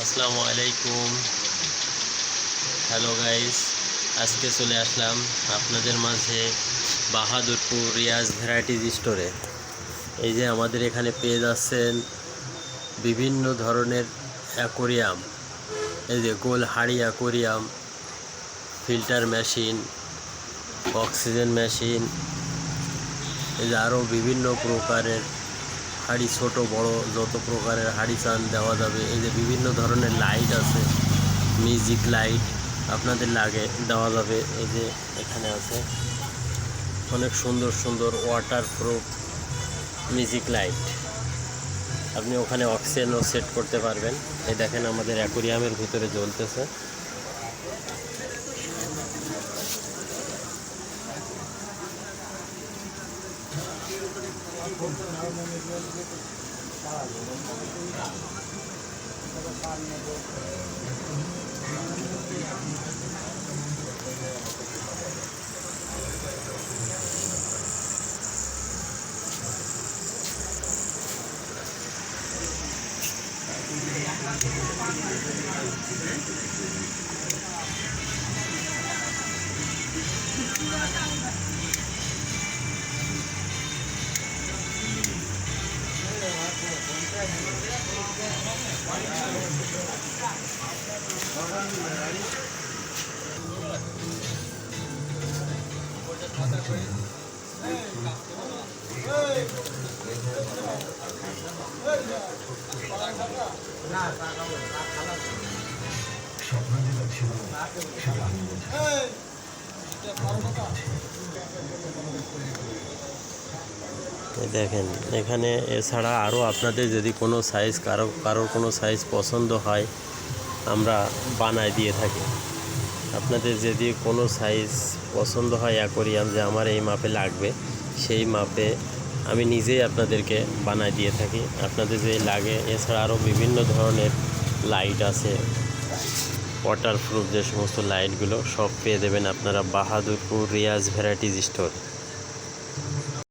আসসালামু আলাইকুম। Hello guys, আজকে চলে আসলাম আপনাদের মাঝে বাহাদুরপুর রিয়াজ ভ্যারাইটিজ স্টোরে। এই যে আমাদের এখানে পেয়ে যাচ্ছেন বিভিন্ন ধরনের অ্যাকোরিয়াম। এই যে গোল হাড়ি aquarium, filter machine, oxygen machine, এই যে আরও বিভিন্ন প্রকারের হাড়ি, ছোট বড় যত প্রকারের হাড়ি চান দেওয়া যাবে। এই যে বিভিন্ন ধরনের লাইট আছে, মিউজিক লাইট আপনাদের লাগে দেওয়া যাবে। এই যে এখানে আছে অনেক সুন্দর সুন্দর ওয়াটার প্রুফ মিউজিক লাইট। আপনি ওখানে অক্সিজেনও সেট করতে পারবেন। এই দেখেন আমাদের অ্যাকোরিয়ামের ভিতরে জ্বলতেছে। দেখেন এখানে এছাড়া আরও আপনাদের যদি কোনো সাইজ কারোর কোনো সাইজ পছন্দ হয় আমরা বানায় দিয়ে থাকি। আপনাদের যদি কোনো সাইজ পছন্দ হয় অ্যাকোরিয়াম, যে আমার এই মাপে লাগবে, সেই মাপে আমি নিজেই আপনাদেরকে বানায় দিয়ে থাকি। আপনাদের যে লাগে, এছাড়া আরও বিভিন্ন ধরনের লাইট আছে, ওয়াটারপ্রুফ যে সমস্ত লাইটগুলো সব পেয়ে দেবেন আপনারা বাহাদুরপুর রিয়াজ ভ্যারাইটিজ স্টোর।